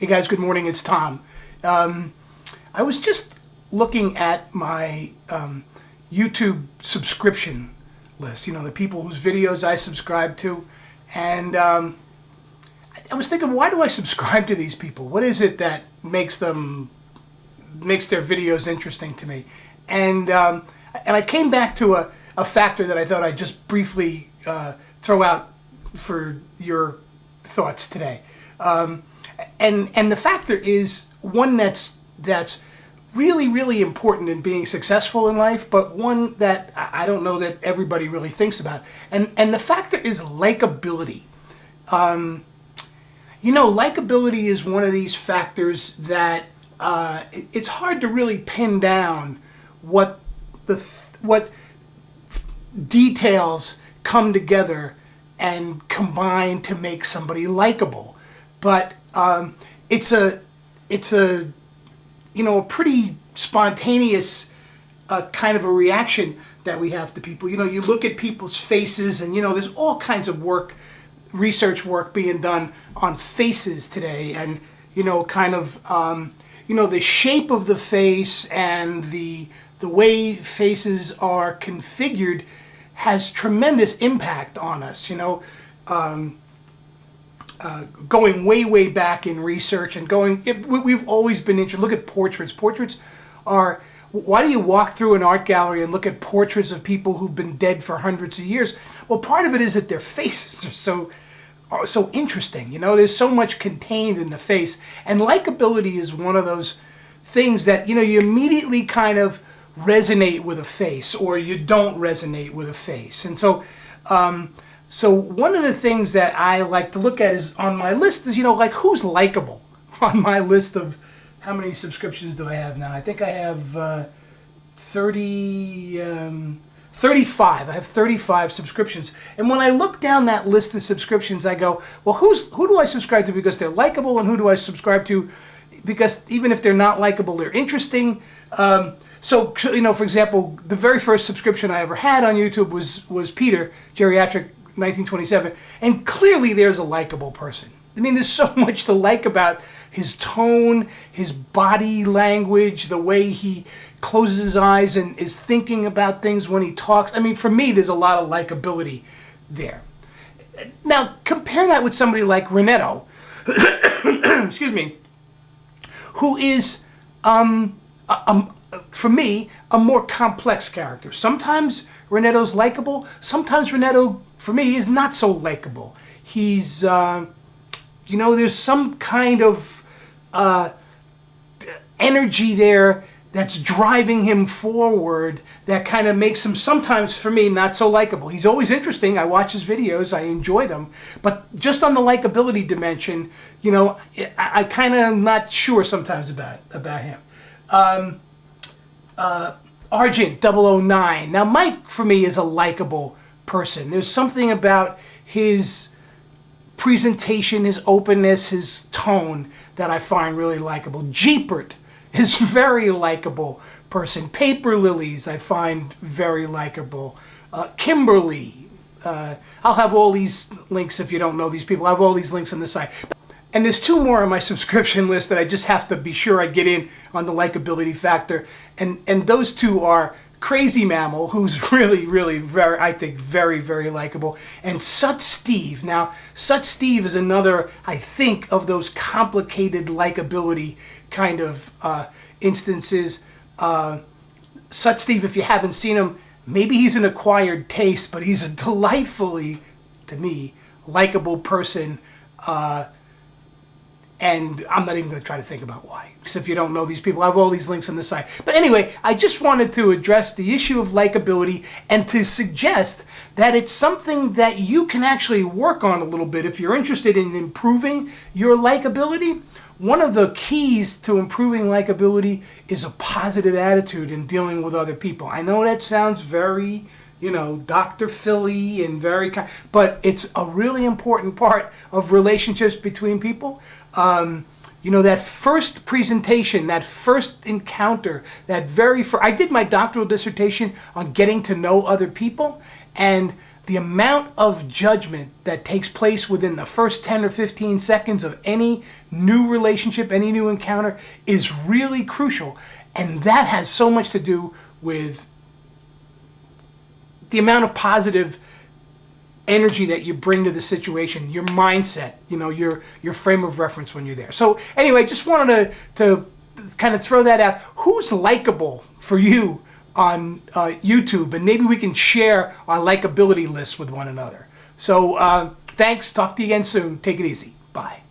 Hey guys, good morning, it's Tom. I was just looking at my YouTube subscription list, you know, the people whose videos I subscribe to, and I was thinking, why do I subscribe to these people? What is it that makes their videos interesting to me? And I came back to a factor that I thought I'd just briefly throw out for your thoughts today. And the factor is one that's really, really important in being successful in life, but one that I don't know that everybody really thinks about. And the factor is likability. You know, likability is one of these factors that it's hard to really pin down what details come together and combine to make somebody likable. But it's a you know, a pretty spontaneous kind of a reaction that we have to people. You know, you look at people's faces, and you know, there's all kinds of research work being done on faces today, and you know, kind of you know, the shape of the face and the way faces are configured has tremendous impact on us. You know, going way back in research and we've always been interested. Look at portraits. Portraits are, why do you walk through an art gallery and look at portraits of people who've been dead for hundreds of years? Well, part of it is that their faces are so interesting. You know, there's so much contained in the face, and likability is one of those things that, you know, you immediately kind of resonate with a face, or you don't resonate with a face. And so so one of the things that I like to look at is on my list is, you know, like, who's likable on my list of how many subscriptions do I have now? I think I have 35. I have 35 subscriptions. And when I look down that list of subscriptions, I go, well, who do I subscribe to because they're likable, and who do I subscribe to because even if they're not likable, they're interesting? So, you know, for example, the very first subscription I ever had on YouTube was Peter, Geriatric 1927, and clearly there's a likable person. I mean, there's so much to like about his tone, his body language, the way he closes his eyes and is thinking about things when he talks. I mean, for me, there's a lot of likability there. Now, compare that with somebody like Renato, excuse me, who is, for me, a more complex character. Sometimes Renato's likable. Sometimes Renato, for me, is not so likable. He's, you know, there's some kind of energy there that's driving him forward that kind of makes him, sometimes for me, not so likable. He's always interesting. I watch his videos. I enjoy them. But just on the likability dimension, you know, I kind of am not sure sometimes about him. Argent 009. Now, Mike, for me, is a likable person. There's something about his presentation, his openness, his tone that I find really likable. Gpert is very likable person. Paperlilies I find very likable. Kimberleigh. I'll have all these links if you don't know these people. I have all these links on the site. And there's two more on my subscription list that I just have to be sure I get in on the likability factor. And those two are crazymml, who's really very, I think, very likable, and suttsteve. Now, suttsteve is another, I think, of those complicated likability kind of instances. Suttsteve, if you haven't seen him, maybe he's an acquired taste, but he's a delightfully, to me, likable person. And I'm not even going to try to think about why. Because if you don't know these people, I have all these links on the site. But anyway, I just wanted to address the issue of likability and to suggest that it's something that you can actually work on a little bit if you're interested in improving your likability. One of the keys to improving likability is a positive attitude in dealing with other people. I know that sounds very, you know, Dr. Philly and very, but it's a really important part of relationships between people. You know, that first presentation, that first encounter, that very first, I did my doctoral dissertation on getting to know other people, and the amount of judgment that takes place within the first 10 or 15 seconds of any new relationship, any new encounter, is really crucial. And that has so much to do with the amount of positive energy that you bring to the situation, your mindset, your frame of reference when you're there. So anyway, just wanted to kind of throw that out. Who's likable for you on YouTube? And maybe we can share our likability list with one another. So thanks. Talk to you again soon. Take it easy. Bye.